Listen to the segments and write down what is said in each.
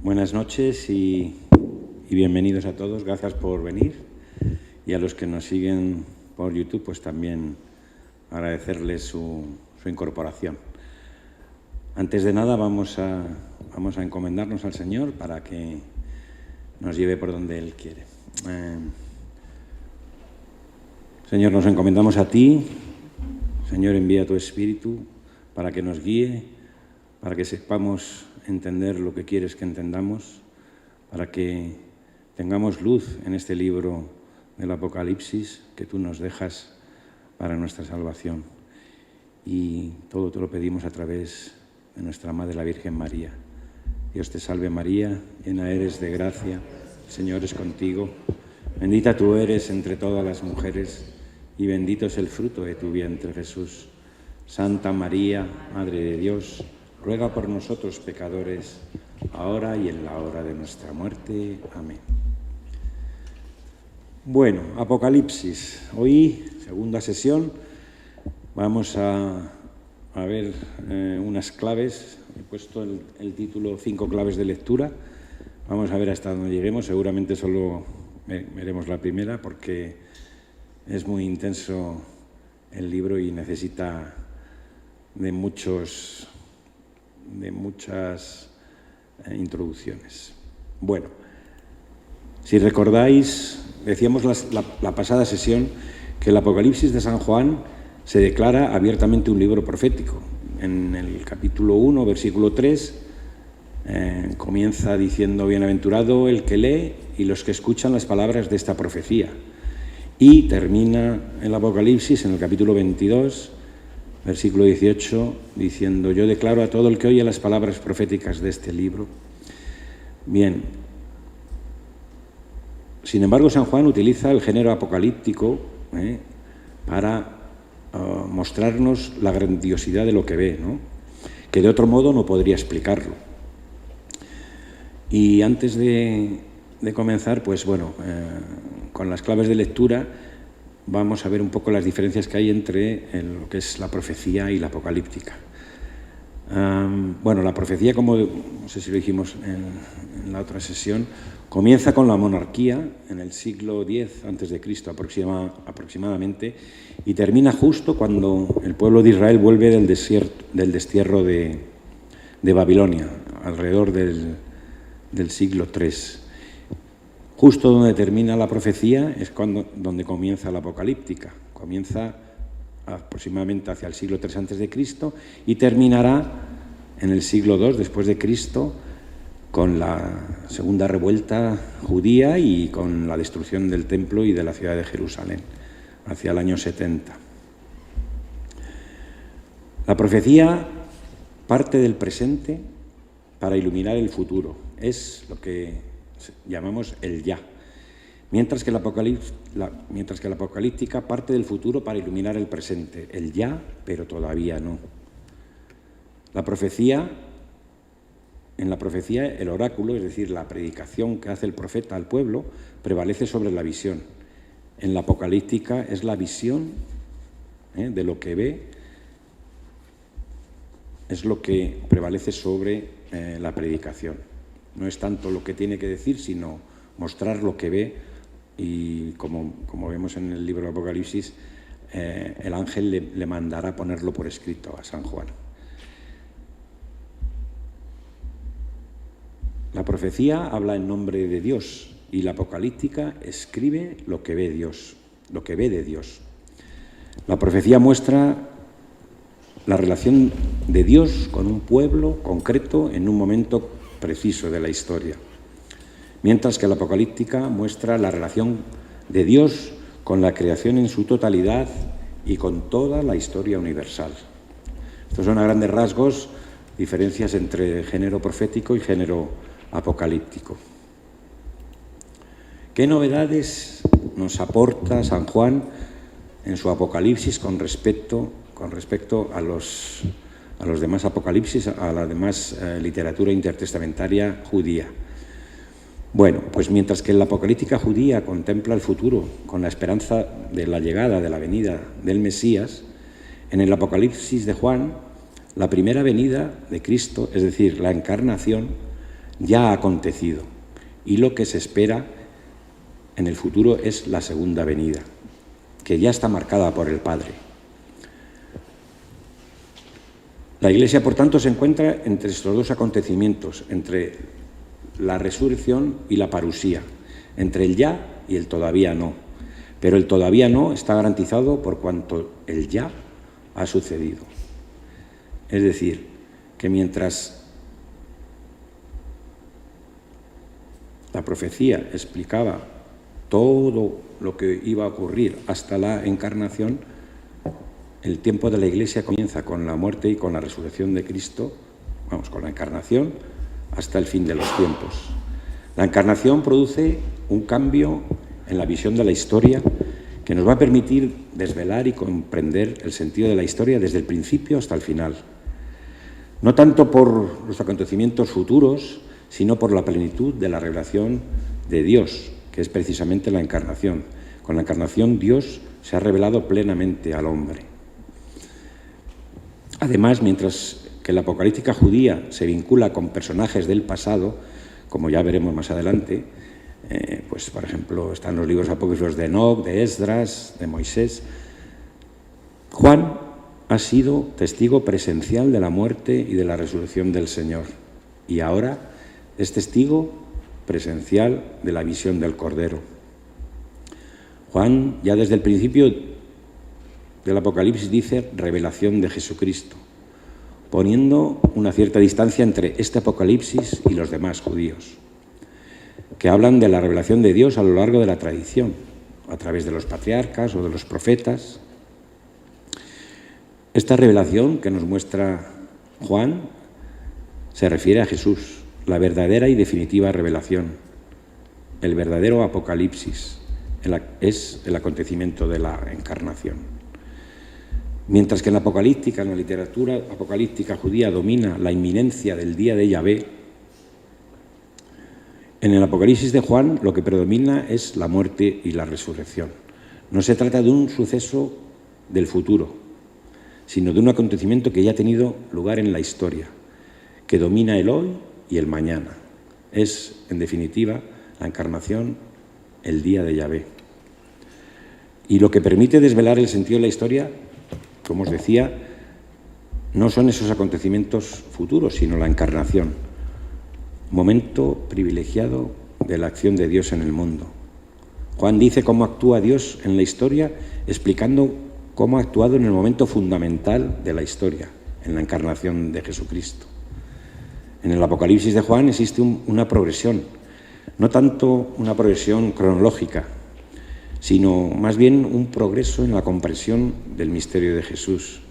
Buenas noches y bienvenidos a todos. Gracias por venir. Y a los que nos siguen por YouTube, pues también agradecerles su incorporación. Antes de nada, vamos a encomendarnos al Señor para que nos lleve por donde Él quiere. Señor, nos encomendamos a ti. Señor, envía tu Espíritu para que nos guíe, para que sepamos entender lo que quieres que entendamos, para que tengamos luz en este libro del Apocalipsis que tú nos dejas para nuestra salvación. Y todo te lo pedimos a través de nuestra Madre, la Virgen María. Dios te salve María, llena eres de gracia, el Señor es contigo. Bendita tú eres entre todas las mujeres y bendito es el fruto de tu vientre, Jesús. Santa María, Madre de Dios, ruega por nosotros pecadores, ahora y en la hora de nuestra muerte. Amén. Bueno, Apocalipsis. Hoy, segunda sesión, vamos a ver unas claves. He puesto el título 5 claves de lectura. Vamos a ver hasta dónde lleguemos. Seguramente solo veremos la primera porque es muy intenso el libro y necesita de muchas introducciones. Bueno, si recordáis, decíamos la pasada sesión que el Apocalipsis de San Juan se declara abiertamente un libro profético. En el capítulo 1, versículo 3, comienza diciendo: bienaventurado el que lee y los que escuchan las palabras de esta profecía. Y termina el Apocalipsis en el capítulo 22, versículo 18, diciendo: yo declaro a todo el que oye las palabras proféticas de este libro. Bien. Sin embargo, San Juan utiliza el género apocalíptico para mostrarnos la grandiosidad de lo que ve, ¿no? Que de otro modo no podría explicarlo. Y antes de comenzar, pues bueno, con las claves de lectura vamos a ver un poco las diferencias que hay entre lo que es la profecía y la apocalíptica. Bueno, la profecía, como no sé si lo dijimos en la otra sesión, comienza con la monarquía en el siglo X a.C. aproximadamente y termina justo cuando el pueblo de Israel vuelve del destierro de Babilonia, alrededor del siglo III. Justo donde termina la profecía es donde comienza la apocalíptica. Comienza aproximadamente hacia el siglo III a.C. y terminará en el siglo II después de Cristo con la segunda revuelta judía y con la destrucción del templo y de la ciudad de Jerusalén hacia el año 70. La profecía parte del presente para iluminar el futuro. Es lo que llamamos el ya. Mientras que la apocalíptica parte del futuro para iluminar el presente. El ya, pero todavía no. En la profecía, el oráculo, es decir, la predicación que hace el profeta al pueblo, prevalece sobre la visión. En la apocalíptica es la visión de lo que ve, es lo que prevalece sobre la predicación. No es tanto lo que tiene que decir, sino mostrar lo que ve. Y como vemos en el libro de Apocalipsis, el ángel le mandará ponerlo por escrito a San Juan. La profecía habla en nombre de Dios y la apocalíptica escribe lo que ve Dios, lo que ve de Dios. La profecía muestra la relación de Dios con un pueblo concreto en un momento preciso de la historia, mientras que la apocalíptica muestra la relación de Dios con la creación en su totalidad y con toda la historia universal. Estos son a grandes rasgos diferencias entre género profético y género apocalíptico. ¿Qué novedades nos aporta San Juan en su Apocalipsis con respecto a los demás Apocalipsis, a la demás literatura intertestamentaria judía? Bueno, pues mientras que la apocalíptica judía contempla el futuro con la esperanza de la llegada, de la venida del Mesías, en el Apocalipsis de Juan, la primera venida de Cristo, es decir, la encarnación, ya ha acontecido, y lo que se espera en el futuro es la segunda venida, que ya está marcada por el Padre. La Iglesia, por tanto, se encuentra entre estos dos acontecimientos, entre la resurrección y la parusía, entre el ya y el todavía no. Pero el todavía no está garantizado por cuanto el ya ha sucedido. Es decir, que mientras la profecía explicaba todo lo que iba a ocurrir hasta la encarnación, el tiempo de la Iglesia comienza con la muerte y con la resurrección de Cristo, con la encarnación, hasta el fin de los tiempos. La encarnación produce un cambio en la visión de la historia que nos va a permitir desvelar y comprender el sentido de la historia desde el principio hasta el final. No tanto por los acontecimientos futuros, sino por la plenitud de la revelación de Dios, que es precisamente la encarnación. Con la encarnación Dios se ha revelado plenamente al hombre. Además, mientras que la apocalíptica judía se vincula con personajes del pasado, como ya veremos más adelante, pues por ejemplo están los libros apócrifos de Enoc, de Esdras, de Moisés, Juan ha sido testigo presencial de la muerte y de la resurrección del Señor, y ahora es testigo presencial de la visión del Cordero. Juan, ya desde el principio del Apocalipsis, dice revelación de Jesucristo, poniendo una cierta distancia entre este Apocalipsis y los demás judíos, que hablan de la revelación de Dios a lo largo de la tradición, a través de los patriarcas o de los profetas. Esta revelación que nos muestra Juan se refiere a Jesús, la verdadera y definitiva revelación, el verdadero Apocalipsis, es el acontecimiento de la encarnación. Mientras que en la literatura apocalíptica judía domina la inminencia del día de Yahvé, en el Apocalipsis de Juan lo que predomina es la muerte y la resurrección. No se trata de un suceso del futuro, sino de un acontecimiento que ya ha tenido lugar en la historia, que domina el hoy y el mañana. Es, en definitiva, la encarnación, el día de Yahvé. Y lo que permite desvelar el sentido de la historia, como os decía, no son esos acontecimientos futuros, sino la encarnación, momento privilegiado de la acción de Dios en el mundo. Juan dice cómo actúa Dios en la historia, explicando cómo ha actuado en el momento fundamental de la historia, en la encarnación de Jesucristo. En el Apocalipsis de Juan existe una progresión, no tanto una progresión cronológica, sino más bien un progreso en la comprensión del misterio de Jesús,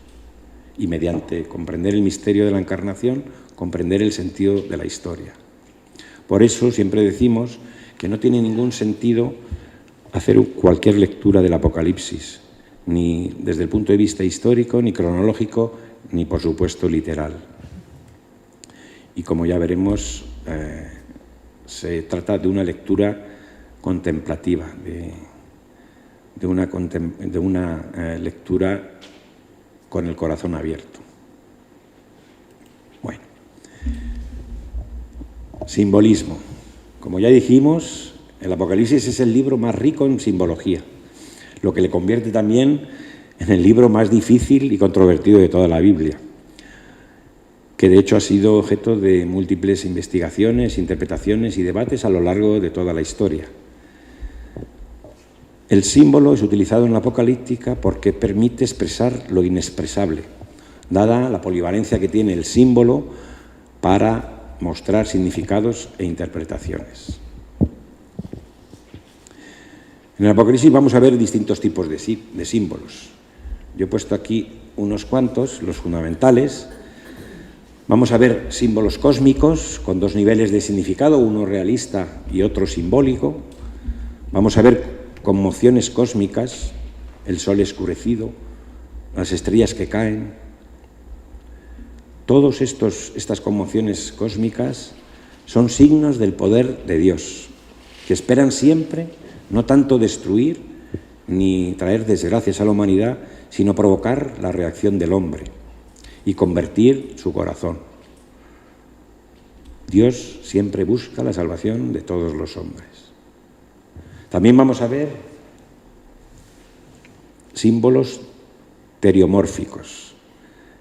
y mediante comprender el misterio de la encarnación, comprender el sentido de la historia. Por eso siempre decimos que no tiene ningún sentido hacer cualquier lectura del Apocalipsis, ni desde el punto de vista histórico, ni cronológico, ni por supuesto literal. Y como ya veremos, se trata de una lectura contemplativa, de una lectura con el corazón abierto. Bueno, simbolismo. Como ya dijimos, el Apocalipsis es el libro más rico en simbología, lo que le convierte también en el libro más difícil y controvertido de toda la Biblia, que de hecho ha sido objeto de múltiples investigaciones, interpretaciones y debates a lo largo de toda la historia. El símbolo es utilizado en la apocalíptica porque permite expresar lo inexpresable, dada la polivalencia que tiene el símbolo para mostrar significados e interpretaciones. En el Apocalipsis vamos a ver distintos tipos de símbolos. Yo he puesto aquí unos cuantos, los fundamentales. Vamos a ver símbolos cósmicos con dos niveles de significado, uno realista y otro simbólico. Vamos a ver conmociones cósmicas, el sol escurecido, las estrellas que caen. Todas estas conmociones cósmicas son signos del poder de Dios, que esperan siempre no tanto destruir ni traer desgracias a la humanidad, sino provocar la reacción del hombre y convertir su corazón. Dios siempre busca la salvación de todos los hombres. También vamos a ver símbolos teriomórficos,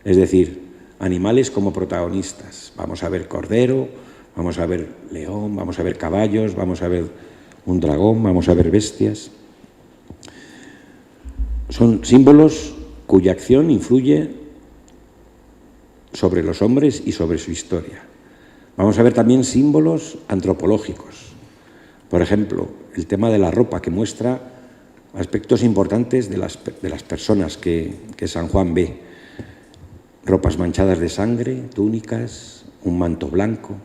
es decir, animales como protagonistas. Vamos a ver cordero, vamos a ver león, vamos a ver caballos, vamos a ver un dragón, vamos a ver bestias. Son símbolos cuya acción influye sobre los hombres y sobre su historia. Vamos a ver también símbolos antropológicos. Por ejemplo, el tema de la ropa, que muestra aspectos importantes de las personas que San Juan ve. Ropas manchadas de sangre, túnicas, un manto blanco.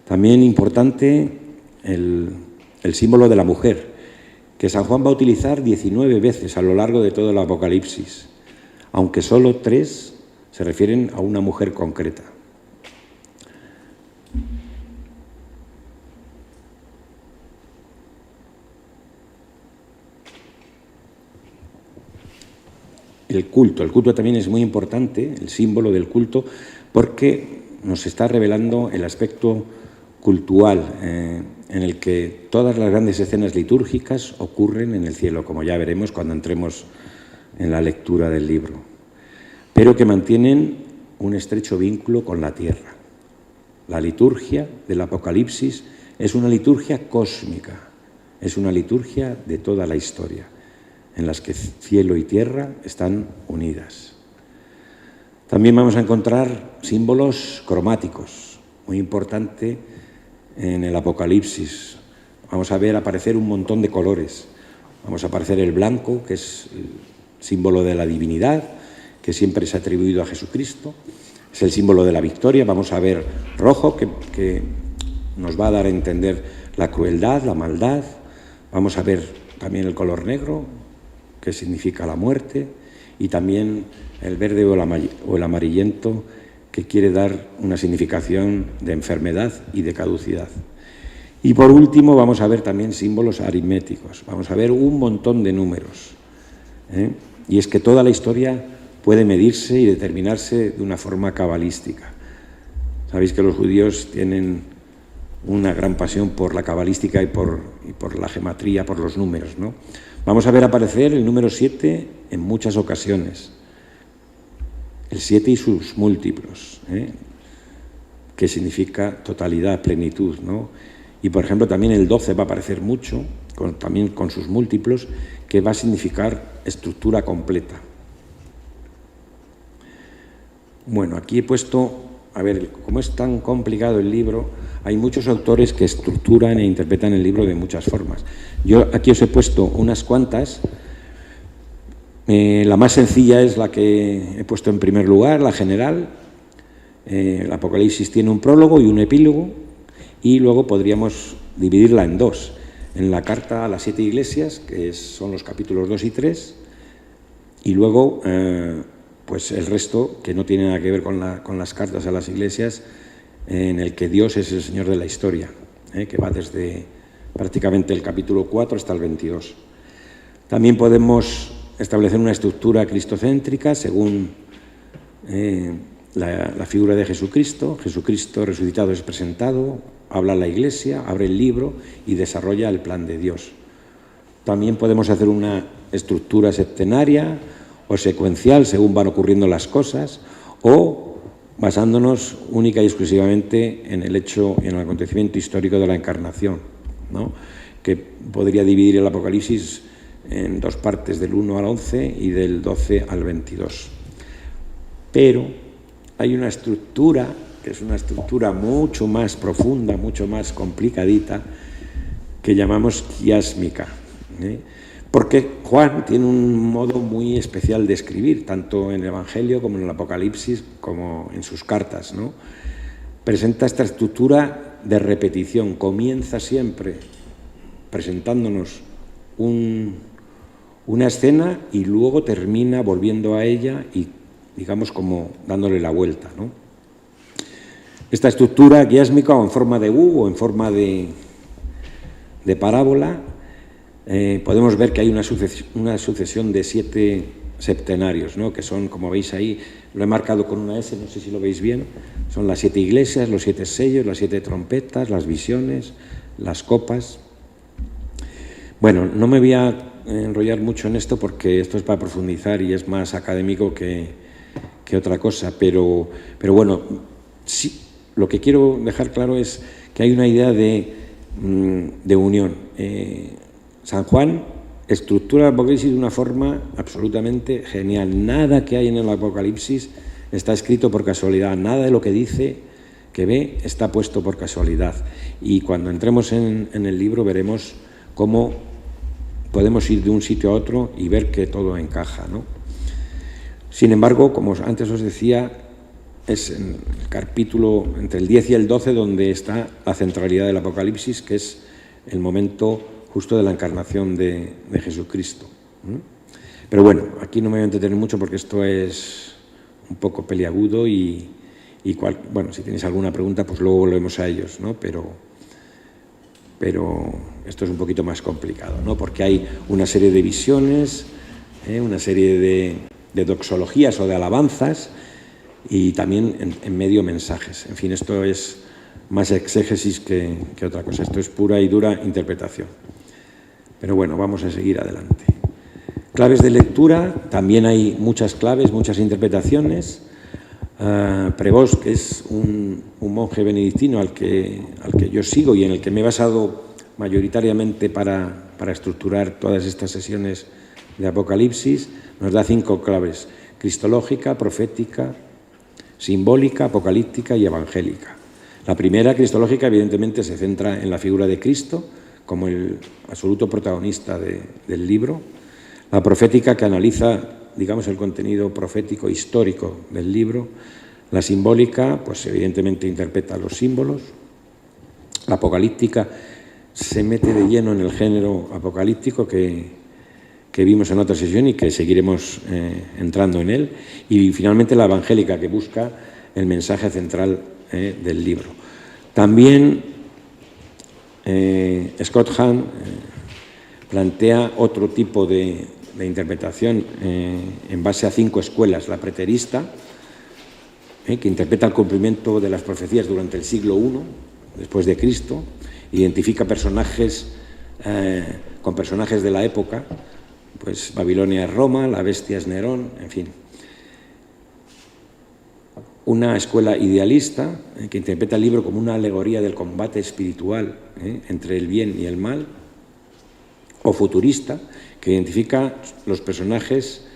También importante el símbolo de la mujer, que San Juan va a utilizar 19 veces a lo largo de todo el Apocalipsis, aunque solo 3 se refieren a una mujer concreta. El culto también es muy importante, el símbolo del culto, porque nos está revelando el aspecto cultural en el que todas las grandes escenas litúrgicas ocurren en el cielo, como ya veremos cuando entremos en la lectura del libro, pero que mantienen un estrecho vínculo con la tierra. La liturgia del Apocalipsis es una liturgia cósmica, es una liturgia de toda la historia, en las que cielo y tierra están unidas. También vamos a encontrar símbolos cromáticos, muy importante en el Apocalipsis. Vamos a ver aparecer un montón de colores. Vamos a aparecer el blanco, que es el símbolo de la divinidad, que siempre es atribuido a Jesucristo. Es el símbolo de la victoria. Vamos a ver rojo, que nos va a dar a entender la crueldad, la maldad. Vamos a ver también el color negro, que significa la muerte, y también el verde o el amarillento, que quiere dar una significación de enfermedad y de caducidad. Y por último vamos a ver también símbolos aritméticos, vamos a ver un montón de números. Y es que toda la historia puede medirse y determinarse de una forma cabalística. Sabéis que los judíos tienen una gran pasión por la cabalística y por la gematría, por los números, ¿no? Vamos a ver aparecer el número 7 en muchas ocasiones. El 7 y sus múltiplos, que significa totalidad, plenitud, ¿no? Y, por ejemplo, también el 12 va a aparecer mucho, también con sus múltiplos, que va a significar estructura completa. Bueno, aquí he puesto, a ver, como es tan complicado el libro, hay muchos autores que estructuran e interpretan el libro de muchas formas. Yo aquí os he puesto unas cuantas. La más sencilla es la que he puesto en primer lugar, la general. El Apocalipsis tiene un prólogo y un epílogo, y luego podríamos dividirla en 2. En la carta a las 7 iglesias, que son los capítulos 2 y 3, y luego pues el resto, que no tiene nada que ver con las cartas a las iglesias, en el que Dios es el Señor de la historia, que va desde prácticamente el capítulo 4 hasta el 22. También podemos establecer una estructura cristocéntrica según la figura de Jesucristo. Jesucristo resucitado es presentado, habla a la Iglesia, abre el libro y desarrolla el plan de Dios. También podemos hacer una estructura septenaria o secuencial según van ocurriendo las cosas, o basándonos única y exclusivamente en el hecho y en el acontecimiento histórico de la encarnación, ¿no? Que podría dividir el Apocalipsis en 2 partes, del 1 al 11 y del 12 al 22. Pero hay una estructura, que es una estructura mucho más profunda, mucho más complicadita, que llamamos quiásmica, porque Juan tiene un modo muy especial de escribir, tanto en el Evangelio como en el Apocalipsis, como en sus cartas, ¿no? Presenta esta estructura de repetición, comienza siempre presentándonos una escena y luego termina volviendo a ella y, digamos, como dándole la vuelta, ¿no? Esta estructura quiásmica, o en forma de U o en forma de parábola, podemos ver que hay una sucesión de 7 septenarios, ¿no? Que son, como veis ahí, lo he marcado con una S, no sé si lo veis bien, son las 7 iglesias, los 7 sellos, las 7 trompetas, las visiones, las copas. Bueno, no me voy a enrollar mucho en esto porque esto es para profundizar y es más académico que otra cosa, pero bueno, sí, lo que quiero dejar claro es que hay una idea de unión. San Juan estructura el Apocalipsis de una forma absolutamente genial. Nada que hay en el Apocalipsis está escrito por casualidad, nada de lo que dice, que ve, está puesto por casualidad. Y cuando entremos en el libro veremos cómo podemos ir de un sitio a otro y ver que todo encaja, ¿no? Sin embargo, como antes os decía, es en el capítulo entre el 10 y el 12 donde está la centralidad del Apocalipsis, que es el momento justo de la encarnación de Jesucristo. Pero bueno, aquí no me voy a entretener mucho porque esto es un poco peliagudo y bueno, si tenéis alguna pregunta, pues luego volvemos a ellos, ¿no? Pero esto es un poquito más complicado, ¿no? Porque hay una serie de visiones, una serie de doxologías o de alabanzas y también en medio mensajes. En fin, esto es más exégesis que otra cosa. Esto es pura y dura interpretación. Pero bueno, vamos a seguir adelante. Claves de lectura, también hay muchas claves, muchas interpretaciones. Prevost, que es un monje benedictino al que yo sigo y en el que me he basado mayoritariamente para estructurar todas estas sesiones de Apocalipsis, nos da 5 claves: cristológica, profética, simbólica, apocalíptica y evangélica. La primera, cristológica, evidentemente se centra en la figura de Cristo como el absoluto protagonista del libro. La profética, que analiza, digamos, el contenido profético histórico del libro. La simbólica, pues evidentemente interpreta los símbolos. La apocalíptica se mete de lleno en el género apocalíptico que vimos en otra sesión y que seguiremos entrando en él. Y finalmente la evangélica, que busca el mensaje central del libro. También Scott Hahn plantea otro tipo de interpretación en base a 5 escuelas. La preterista, que interpreta el cumplimiento de las profecías durante el siglo I después de Cristo, identifica personajes con personajes de la época, pues Babilonia es Roma, la bestia es Nerón, en fin. Una escuela idealista, que interpreta el libro como una alegoría del combate espiritual entre el bien y el mal, o futurista, que identifica los personajes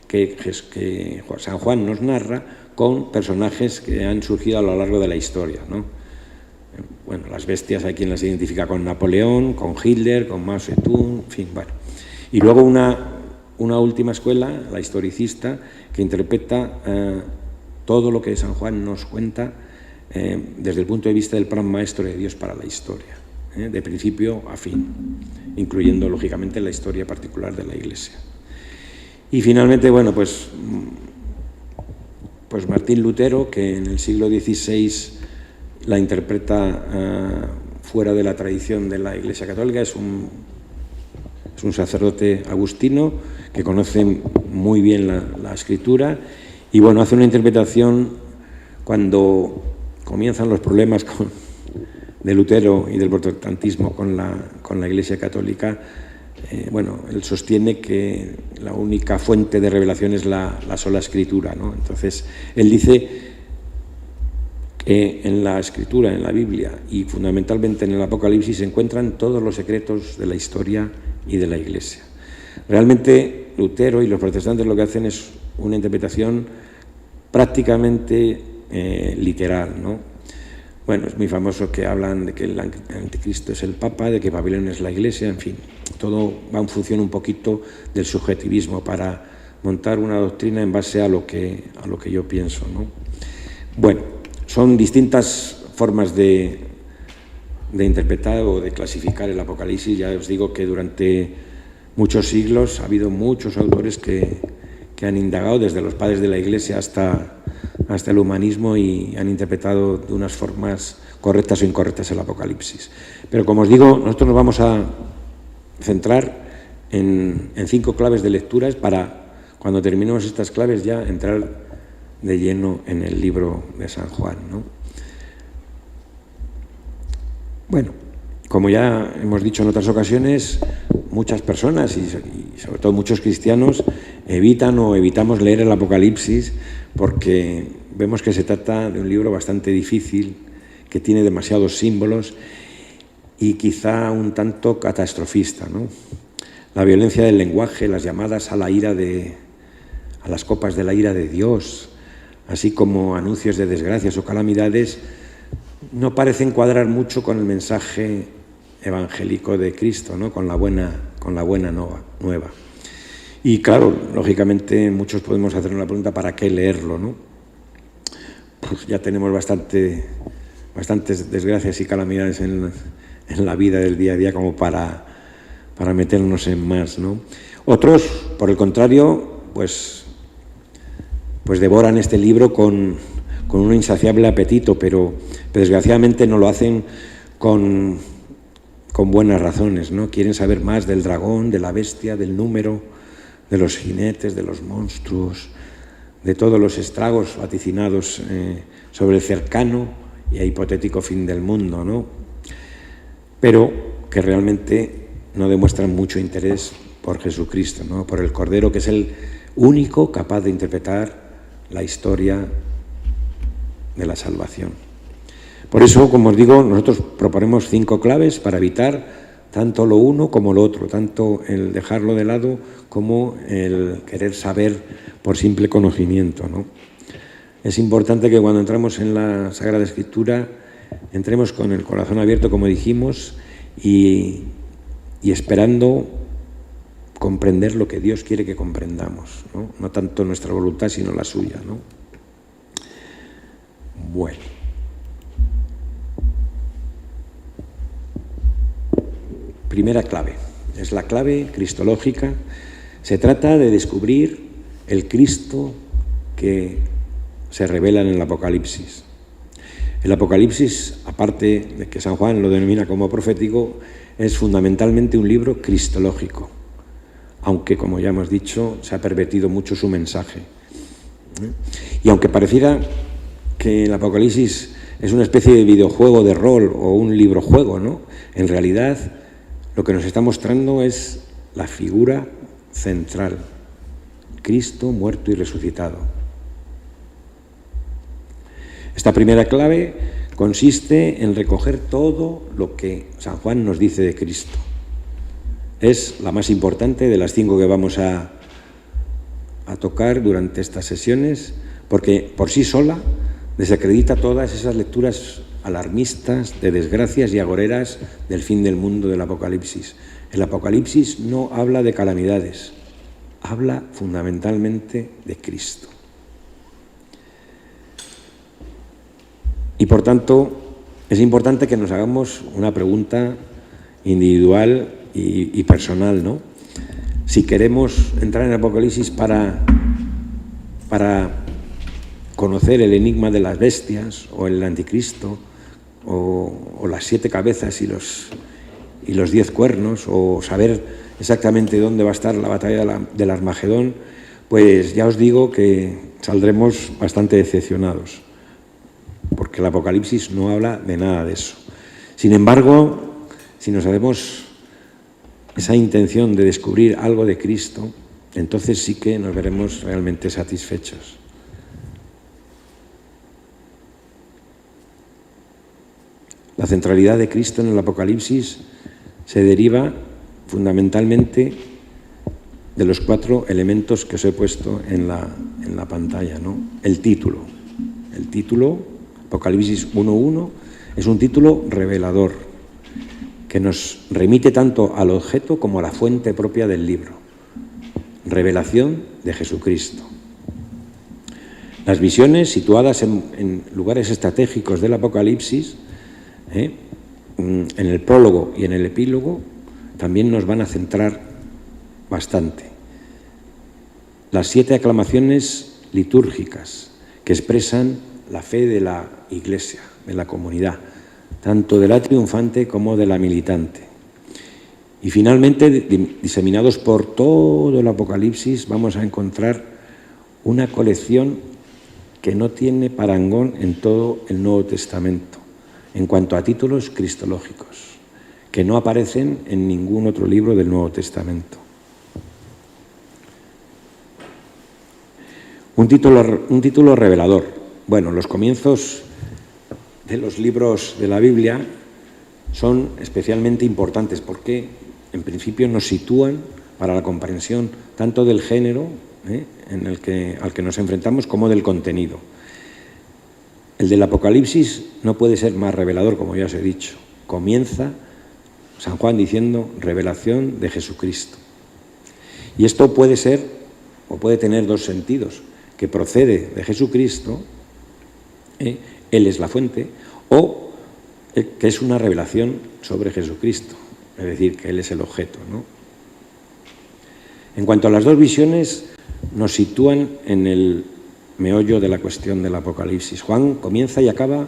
que San Juan nos narra con personajes que han surgido a lo largo de la historia, ¿no? Bueno, las bestias hay quien las identifica con Napoleón, con Hitler, con Mao Zedong, en fin, bueno. Y luego una última escuela, la historicista, que interpreta todo lo que San Juan nos cuenta desde el punto de vista del plan maestro de Dios para la historia, de principio a fin, incluyendo lógicamente la historia particular de la Iglesia. Y finalmente, bueno, pues Martín Lutero, que en el siglo XVI la interpreta fuera de la tradición de la Iglesia Católica, es un sacerdote agustino que conoce muy bien la Escritura y, bueno, hace una interpretación cuando comienzan los problemas de Lutero y del protestantismo con la Iglesia Católica. Bueno, él sostiene que la única fuente de revelación es la sola Escritura, ¿no? Entonces, él dice que en la Escritura, en la Biblia y fundamentalmente en el Apocalipsis se encuentran todos los secretos de la historia y de la Iglesia. Realmente Lutero y los protestantes lo que hacen es una interpretación prácticamente literal, ¿no? Bueno, es muy famoso que hablan de que el anticristo es el Papa, de que Babilonia es la Iglesia, en fin, todo va en función un poquito del subjetivismo para montar una doctrina en base a lo que yo pienso, ¿no? Bueno, son distintas formas de interpretar o de clasificar el Apocalipsis. Ya os digo que durante muchos siglos ha habido muchos autores que han indagado desde los padres de la Iglesia hasta el humanismo y han interpretado de unas formas correctas o incorrectas el Apocalipsis. Pero como os digo, nosotros nos vamos a centrar en 5 claves de lecturas para, cuando terminemos estas claves, ya entrar de lleno en el libro de San Juan, ¿no? Bueno, como ya hemos dicho en otras ocasiones, muchas personas y sobre todo muchos cristianos evitan o evitamos leer el Apocalipsis porque vemos que se trata de un libro bastante difícil, que tiene demasiados símbolos y quizá un tanto catastrofista, ¿no? La violencia del lenguaje, las llamadas a la ira a las copas de la ira de Dios, así como anuncios de desgracias o calamidades, no parecen cuadrar mucho con el mensaje evangélico de Cristo, ¿no? Con la buena nueva. Y claro, lógicamente muchos podemos hacernos la pregunta, ¿para qué leerlo, no? Pues ya tenemos bastantes desgracias y calamidades en la vida del día a día como para meternos en más, ¿no? Otros, por el contrario, pues devoran este libro con un insaciable apetito, pero desgraciadamente no lo hacen con buenas razones, ¿no? Quieren saber más del dragón, de la bestia, del número, de los jinetes, de los monstruos, de todos los estragos vaticinados sobre el cercano y hipotético fin del mundo, ¿no? Pero que realmente no demuestran mucho interés por Jesucristo, ¿no? Por el Cordero, que es el único capaz de interpretar la historia de la salvación. Por eso, como os digo, nosotros proponemos 5 claves para evitar tanto lo uno como lo otro, tanto el dejarlo de lado como el querer saber por simple conocimiento, ¿no? Es importante que cuando entramos en la Sagrada Escritura entremos con el corazón abierto, como dijimos, y esperando comprender lo que Dios quiere que comprendamos, ¿no? No tanto nuestra voluntad, sino la suya, ¿no? Bueno. Primera clave, es la clave cristológica. Se trata de descubrir el Cristo que se revela en el Apocalipsis. El Apocalipsis, aparte de que San Juan lo denomina como profético, es fundamentalmente un libro cristológico, aunque, como ya hemos dicho, se ha pervertido mucho su mensaje. Y aunque pareciera que el Apocalipsis es una especie de videojuego de rol o un libro-juego, ¿no? En realidad, lo que nos está mostrando es la figura central, Cristo muerto y resucitado. Esta primera clave consiste en recoger todo lo que San Juan nos dice de Cristo. Es la más importante de las 5 que vamos a tocar durante estas sesiones, porque por sí sola desacredita todas esas lecturas alarmistas de desgracias y agoreras del fin del mundo del Apocalipsis. El Apocalipsis no habla de calamidades, habla fundamentalmente de Cristo. Y por tanto, es importante que nos hagamos una pregunta individual y personal, ¿no? Si queremos entrar en el Apocalipsis para conocer el enigma de las bestias o el anticristo o las 7 cabezas y los 10 cuernos, o saber exactamente dónde va a estar la batalla del Armagedón, pues ya os digo que saldremos bastante decepcionados, porque el Apocalipsis no habla de nada de eso. Sin embargo, si nos hacemos esa intención de descubrir algo de Cristo, entonces sí que nos veremos realmente satisfechos. La centralidad de Cristo en el Apocalipsis se deriva fundamentalmente de los 4 elementos que os he puesto en la pantalla, ¿no? El título, Apocalipsis 1.1, es un título revelador que nos remite tanto al objeto como a la fuente propia del libro. Revelación de Jesucristo. Las visiones situadas en lugares estratégicos del Apocalipsis, en el prólogo y en el epílogo, también nos van a centrar bastante. Las 7 aclamaciones litúrgicas que expresan la fe de la Iglesia, de la comunidad, tanto de la triunfante como de la militante. Y finalmente, diseminados por todo el Apocalipsis, vamos a encontrar una colección que no tiene parangón en todo el Nuevo Testamento, en cuanto a títulos cristológicos, que no aparecen en ningún otro libro del Nuevo Testamento. Un título revelador. Bueno, los comienzos de los libros de la Biblia son especialmente importantes porque, en principio, nos sitúan para la comprensión tanto del género al que nos enfrentamos como del contenido. El del Apocalipsis no puede ser más revelador, como ya os he dicho. Comienza San Juan diciendo revelación de Jesucristo. Y esto puede ser o puede tener dos sentidos: que procede de Jesucristo, Él es la fuente, o que es una revelación sobre Jesucristo, es decir, que Él es el objeto, ¿no? En cuanto a las dos visiones, nos sitúan en el meollo de la cuestión del Apocalipsis. Juan comienza y acaba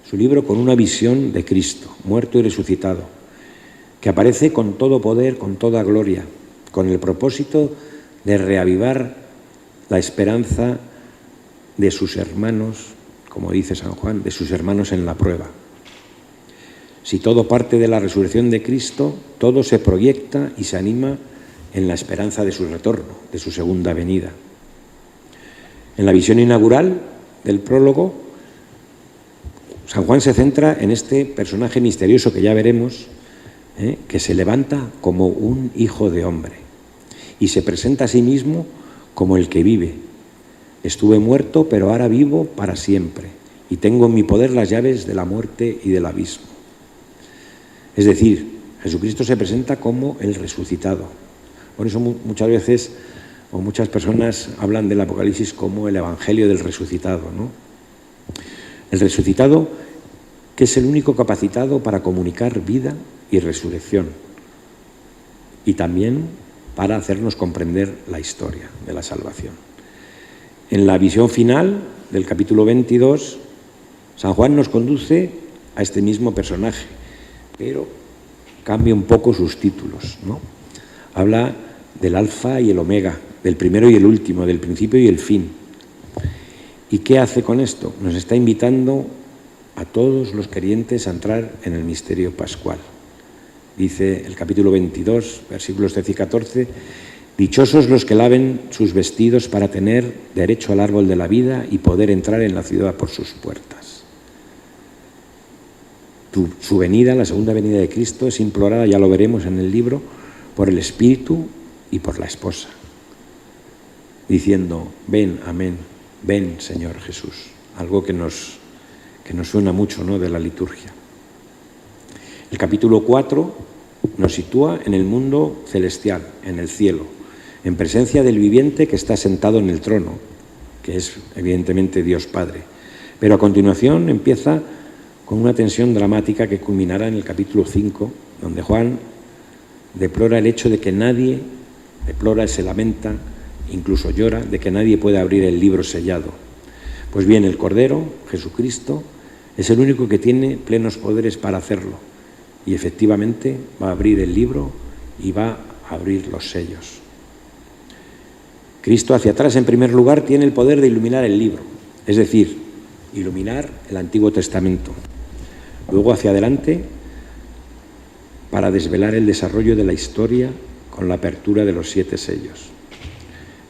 su libro con una visión de Cristo, muerto y resucitado, que aparece con todo poder, con toda gloria, con el propósito de reavivar la esperanza de sus hermanos, como dice San Juan, de sus hermanos en la prueba. Si todo parte de la resurrección de Cristo, todo se proyecta y se anima en la esperanza de su retorno, de su segunda venida. En la visión inaugural del prólogo, San Juan se centra en este personaje misterioso que ya veremos, que se levanta como un hijo de hombre y se presenta a sí mismo como el que vive. Estuve muerto, pero ahora vivo para siempre, y tengo en mi poder las llaves de la muerte y del abismo. Es decir, Jesucristo se presenta como el resucitado. Por eso muchas veces, o muchas personas hablan del Apocalipsis como el Evangelio del resucitado, ¿no? El resucitado, que es el único capacitado para comunicar vida y resurrección, y también para hacernos comprender la historia de la salvación. En la visión final del capítulo 22, San Juan nos conduce a este mismo personaje, pero cambia un poco sus títulos, ¿no? Habla del alfa y el omega, del primero y el último, del principio y el fin. ¿Y qué hace con esto? Nos está invitando a todos los creyentes a entrar en el misterio pascual. Dice el capítulo 22, versículos 13 y 14, dichosos los que laven sus vestidos para tener derecho al árbol de la vida y poder entrar en la ciudad por sus puertas. Su venida, la segunda venida de Cristo, es implorada, ya lo veremos en el libro, por el Espíritu y por la esposa, diciendo, ven, amén, ven, Señor Jesús. Algo que nos suena mucho, ¿no?, de la liturgia. El capítulo 4 nos sitúa en el mundo celestial, en el cielo, en presencia del viviente que está sentado en el trono, que es evidentemente Dios Padre. Pero a continuación empieza con una tensión dramática que culminará en el capítulo 5, donde Juan deplora el hecho de que nadie, se lamenta, incluso llora, de que nadie pueda abrir el libro sellado. Pues bien, el Cordero, Jesucristo, es el único que tiene plenos poderes para hacerlo. Y efectivamente va a abrir el libro y va a abrir los sellos. Cristo hacia atrás, en primer lugar, tiene el poder de iluminar el libro, es decir, iluminar el Antiguo Testamento. Luego hacia adelante, para desvelar el desarrollo de la historia con la apertura de los 7 sellos.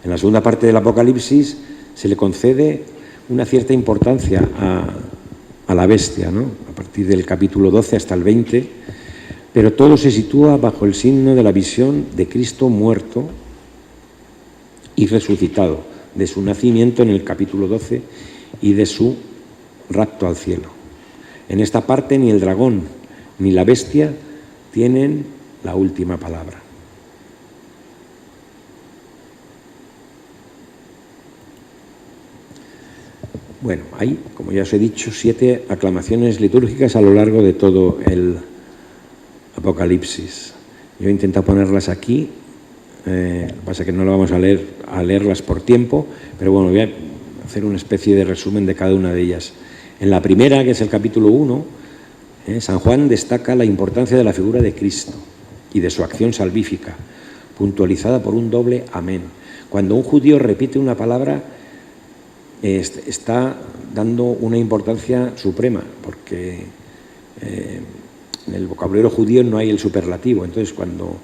En la segunda parte del Apocalipsis se le concede una cierta importancia a la bestia, ¿no?, a partir del capítulo 12 hasta el 20, pero todo se sitúa bajo el signo de la visión de Cristo muerto y resucitado, de su nacimiento en el capítulo 12 y de su rapto al cielo. En esta parte ni el dragón ni la bestia tienen la última palabra. Bueno, hay, como ya os he dicho, 7 aclamaciones litúrgicas a lo largo de todo el Apocalipsis. Yo he intentado ponerlas aquí, lo que pasa es que no lo vamos a leerlas por tiempo, pero bueno, voy a hacer una especie de resumen de cada una de ellas. En la primera, que es el capítulo 1, San Juan destaca la importancia de la figura de Cristo y de su acción salvífica, puntualizada por un doble amén. Cuando un judío repite una palabra, está dando una importancia suprema, porque en el vocabulario judío no hay el superlativo. Entonces, cuando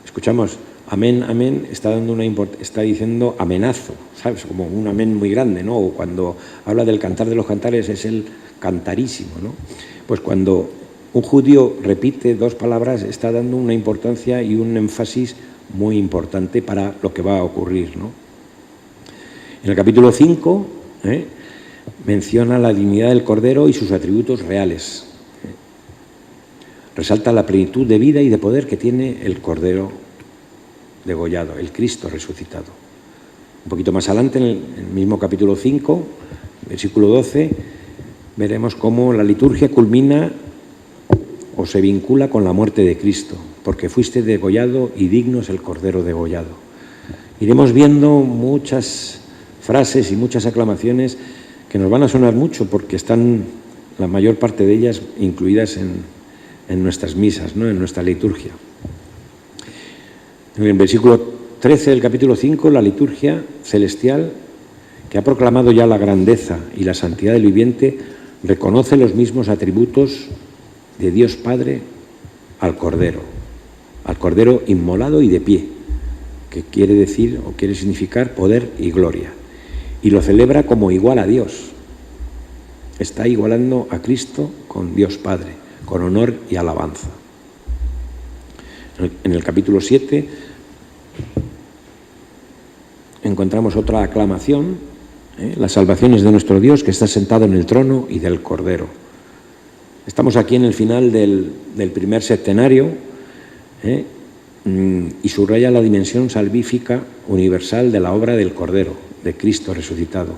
escuchamos amén, amén, está diciendo amenazo, ¿sabes? Como un amén muy grande, ¿no? O cuando habla del cantar de los cantares, es el cantarísimo, ¿no? Pues cuando un judío repite dos palabras, está dando una importancia y un énfasis muy importante para lo que va a ocurrir, ¿no? En el capítulo 5 menciona la dignidad del Cordero y sus atributos reales. Resalta la plenitud de vida y de poder que tiene el Cordero degollado, el Cristo resucitado. Un poquito más adelante, en el mismo capítulo 5, versículo 12, veremos cómo la liturgia culmina o se vincula con la muerte de Cristo, porque fuiste degollado y digno es el Cordero degollado. Iremos viendo muchas frases y muchas aclamaciones que nos van a sonar mucho, porque están la mayor parte de ellas incluidas en nuestras misas, ¿no? En nuestra liturgia. En el versículo 13 del capítulo 5, la liturgia celestial, que ha proclamado ya la grandeza y la santidad del viviente, reconoce los mismos atributos de Dios Padre al Cordero inmolado y de pie, que quiere decir o quiere significar poder y gloria, y lo celebra como igual a Dios. Está igualando a Cristo con Dios Padre, con honor y alabanza. En el capítulo 7 encontramos otra aclamación, las salvaciones de nuestro Dios que está sentado en el trono y del Cordero. Estamos aquí en el final del primer septenario y subraya la dimensión salvífica universal de la obra del Cordero, de Cristo resucitado,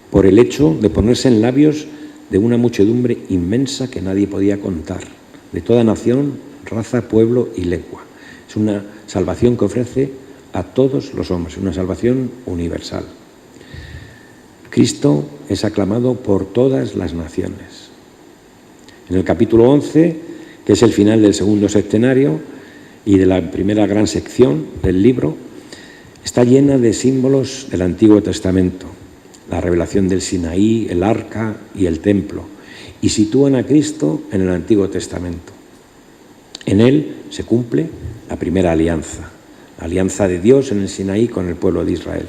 por el hecho de ponerse en labios de una muchedumbre inmensa que nadie podía contar, de toda nación, raza, pueblo y lengua. Es una salvación que ofrece a todos los hombres, una salvación universal. Cristo es aclamado por todas las naciones. En el capítulo 11, que es el final del segundo septenario y de la primera gran sección del libro, está llena de símbolos del Antiguo Testamento, la revelación del Sinaí, el arca y el templo, y sitúan a Cristo en el Antiguo Testamento. En él se cumple la primera alianza, la alianza de Dios en el Sinaí con el pueblo de Israel,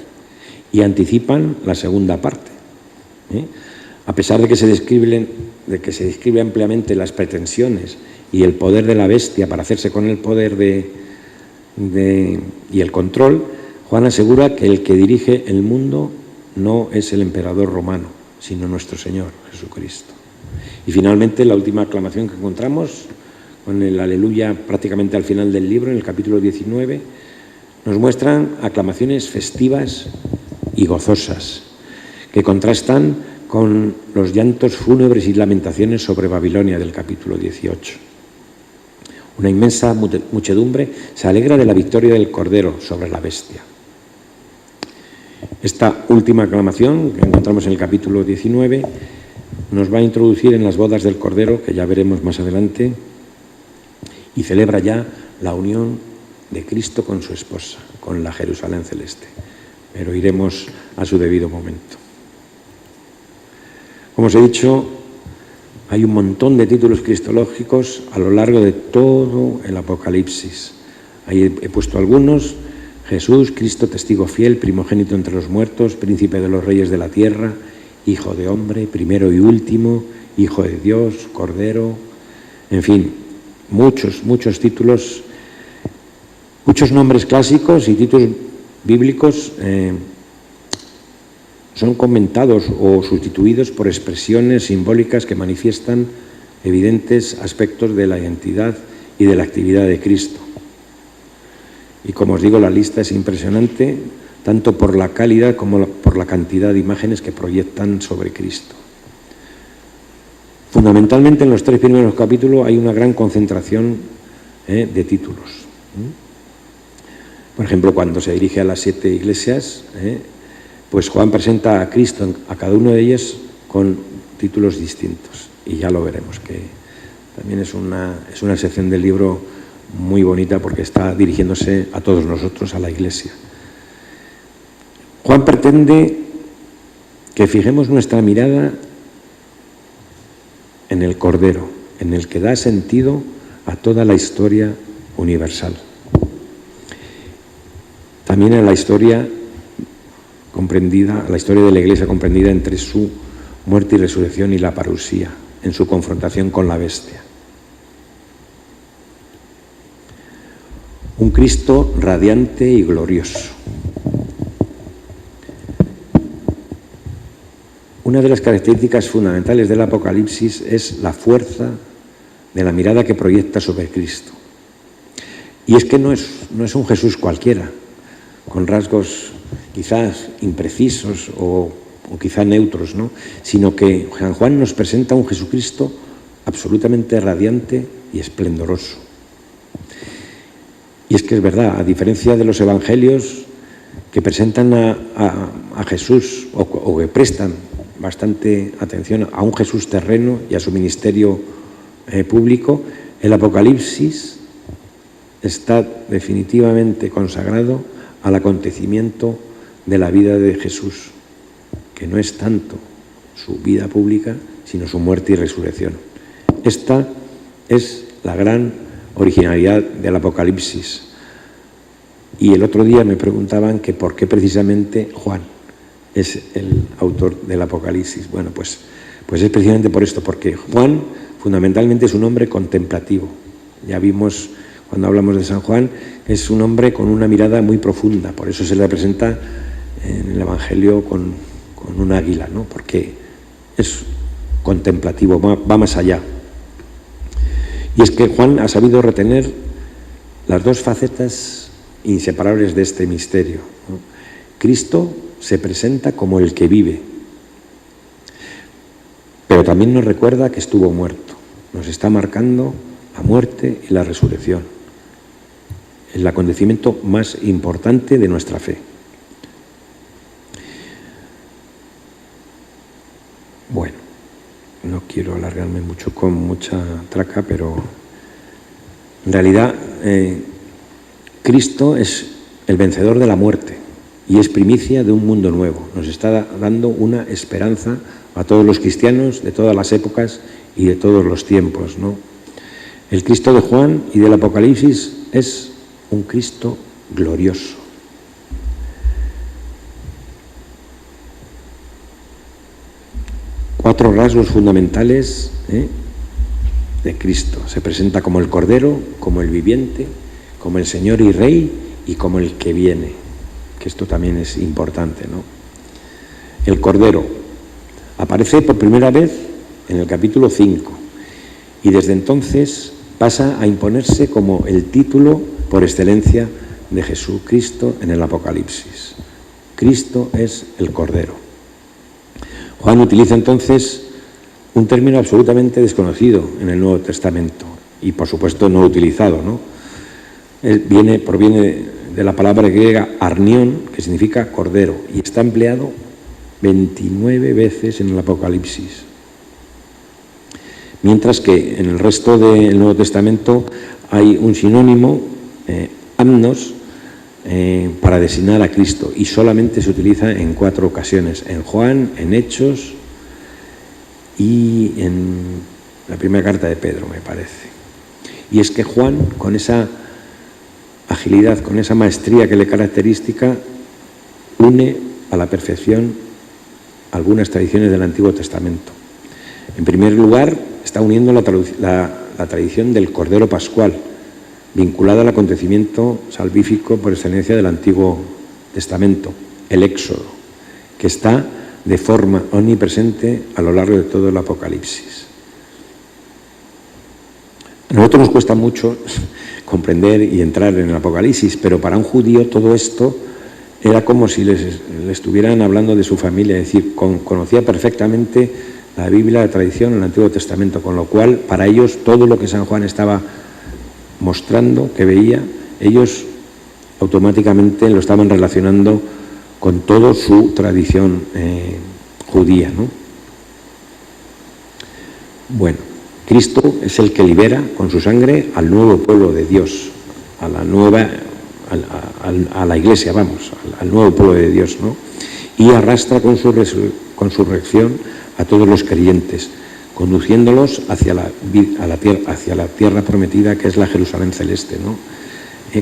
y anticipan la segunda parte. A pesar de que se describe ampliamente las pretensiones y el poder de la bestia para hacerse con el poder y el control, Juan asegura que el que dirige el mundo no es el emperador romano, sino nuestro Señor Jesucristo. Y finalmente, la última aclamación que encontramos, con el aleluya prácticamente al final del libro, en el capítulo 19, nos muestran aclamaciones festivas y gozosas, que contrastan con los llantos fúnebres y lamentaciones sobre Babilonia del capítulo 18. Una inmensa muchedumbre se alegra de la victoria del Cordero sobre la bestia. Esta última aclamación que encontramos en el capítulo 19 nos va a introducir en las bodas del Cordero, que ya veremos más adelante, y celebra ya la unión de Cristo con su esposa, con la Jerusalén celeste. Pero iremos a su debido momento. Como os he dicho, hay un montón de títulos cristológicos a lo largo de todo el Apocalipsis. Ahí he puesto algunos: Jesús, Cristo, testigo fiel, primogénito entre los muertos, príncipe de los reyes de la tierra, hijo de hombre, primero y último, hijo de Dios, Cordero, en fin, muchos títulos, muchos nombres clásicos y títulos bíblicos son comentados o sustituidos por expresiones simbólicas que manifiestan evidentes aspectos de la identidad y de la actividad de Cristo. Y como os digo, la lista es impresionante, tanto por la calidad como por la cantidad de imágenes que proyectan sobre Cristo. Fundamentalmente en los 3 primeros capítulos hay una gran concentración de títulos. Por ejemplo, cuando se dirige a las 7 iglesias, pues Juan presenta a Cristo a cada una de ellas con títulos distintos. Y ya lo veremos, que también es una sección del libro muy bonita porque está dirigiéndose a todos nosotros, a la Iglesia. Juan pretende que fijemos nuestra mirada en el Cordero, en el que da sentido a toda la historia universal. También en la historia comprendida, la historia de la Iglesia comprendida entre su muerte y resurrección y la parusía, en su confrontación con la bestia. Un Cristo radiante y glorioso. Una de las características fundamentales del Apocalipsis es la fuerza de la mirada que proyecta sobre Cristo. Y es que no es un Jesús cualquiera, con rasgos quizás imprecisos o quizá neutros, ¿no? Sino que San Juan nos presenta un Jesucristo absolutamente radiante y esplendoroso. Y es que es verdad, a diferencia de los evangelios que presentan a Jesús o que prestan bastante atención a un Jesús terreno y a su ministerio público, el Apocalipsis está definitivamente consagrado al acontecimiento de la vida de Jesús, que no es tanto su vida pública, sino su muerte y resurrección. Esta es la gran originalidad del Apocalipsis. Y el otro día me preguntaban que por qué precisamente Juan es el autor del Apocalipsis. Bueno, pues es precisamente por esto, porque Juan fundamentalmente es un hombre contemplativo. Ya vimos cuando hablamos de San Juan, es un hombre con una mirada muy profunda, por eso se le presenta en el Evangelio con un águila, ¿no? Porque es contemplativo, va más allá. Y es que Juan ha sabido retener las dos facetas inseparables de este misterio, ¿no? Cristo se presenta como el que vive, pero también nos recuerda que estuvo muerto. Nos está marcando la muerte y la resurrección, el acontecimiento más importante de nuestra fe. Bueno, no quiero alargarme mucho con mucha traca, pero en realidad Cristo es el vencedor de la muerte y es primicia de un mundo nuevo. Nos está dando una esperanza a todos los cristianos de todas las épocas y de todos los tiempos, ¿no? El Cristo de Juan y del Apocalipsis es un Cristo glorioso. Cuatro rasgos fundamentales de Cristo. Se presenta como el Cordero, como el viviente, como el Señor y Rey y como el que viene, que esto también es importante, ¿no? El Cordero aparece por primera vez en el capítulo 5 y desde entonces pasa a imponerse como el título por excelencia de Jesucristo en el Apocalipsis. Cristo es el Cordero. Juan utiliza entonces un término absolutamente desconocido en el Nuevo Testamento y por supuesto no utilizado, ¿no? Proviene de la palabra griega arnión, que significa cordero, y está empleado 29 veces en el Apocalipsis. Mientras que en el resto del Nuevo Testamento hay un sinónimo, amnos, para designar a Cristo, y solamente se utiliza en 4 ocasiones, en Juan, en Hechos y en la primera carta de Pedro, me parece. Y es que Juan, con esa agilidad, con esa maestría que le caracteriza, une a la perfección algunas tradiciones del Antiguo Testamento. En primer lugar, está uniendo la tradición del Cordero Pascual, vinculada al acontecimiento salvífico por excelencia del Antiguo Testamento, el Éxodo, que está de forma omnipresente a lo largo de todo el Apocalipsis. A nosotros nos cuesta mucho comprender y entrar en el Apocalipsis, pero para un judío todo esto era como si le estuvieran hablando de su familia, es decir, conocía perfectamente la Biblia, la tradición, el Antiguo Testamento, con lo cual para ellos todo lo que San Juan estaba mostrando, que veía, ellos automáticamente lo estaban relacionando con toda su tradición judía, ¿no? Bueno, Cristo es el que libera con su sangre al nuevo pueblo de Dios, a la iglesia, al nuevo pueblo de Dios, ¿no? Y arrastra con su resurrección a todos los creyentes, conduciéndolos hacia la tierra prometida, que es la Jerusalén celeste, ¿no?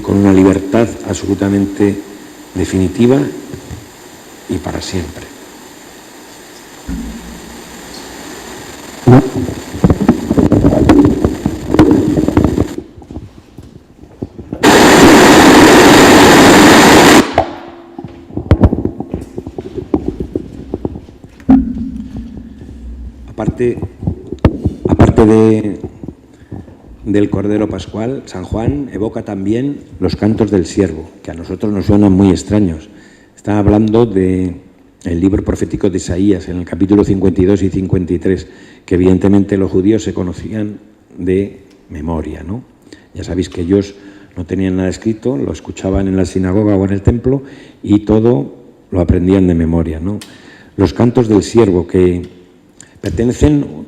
Con una libertad absolutamente definitiva y para siempre. Aparte del Cordero Pascual, San Juan evoca también los cantos del siervo, que a nosotros nos suenan muy extraños. Está hablando del libro profético de Isaías, en el capítulo 52 y 53, que evidentemente los judíos se conocían de memoria, ¿no? Ya sabéis que ellos no tenían nada escrito, lo escuchaban en la sinagoga o en el templo y todo lo aprendían de memoria, ¿no? Los cantos del siervo, que pertenecen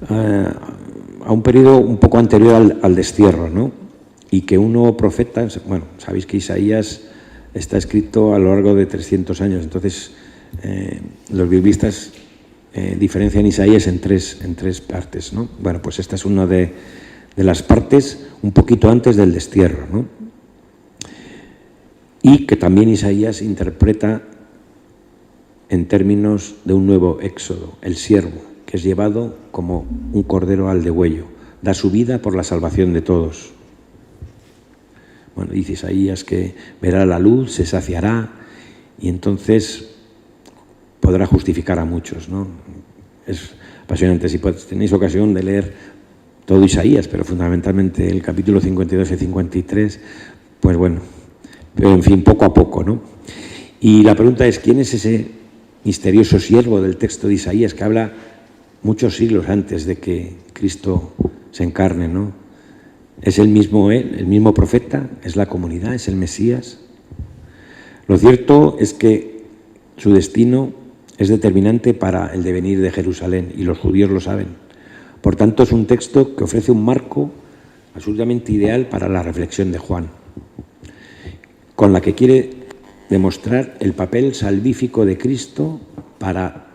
a un periodo un poco anterior al destierro, ¿no? Y que un nuevo profeta, bueno, sabéis que Isaías está escrito a lo largo de 300 años, entonces los biblistas diferencian Isaías en tres partes, ¿no? Bueno, pues esta es una de las partes un poquito antes del destierro, ¿no? Y que también Isaías interpreta en términos de un nuevo éxodo, el siervo, que es llevado como un cordero al degüello, da su vida por la salvación de todos. Bueno, dice Isaías que verá la luz, se saciará y entonces podrá justificar a muchos, ¿no? Es apasionante. Si tenéis ocasión de leer todo Isaías, pero fundamentalmente el capítulo 52 y 53, pues bueno, pero en fin, poco a poco, ¿no? Y la pregunta es, ¿quién es ese misterioso siervo del texto de Isaías que habla muchos siglos antes de que Cristo se encarne, ¿no? ¿Es el mismo profeta? ¿Es la comunidad? ¿Es el Mesías? Lo cierto es que su destino es determinante para el devenir de Jerusalén y los judíos lo saben. Por tanto, es un texto que ofrece un marco absolutamente ideal para la reflexión de Juan, con la que quiere demostrar el papel salvífico de Cristo para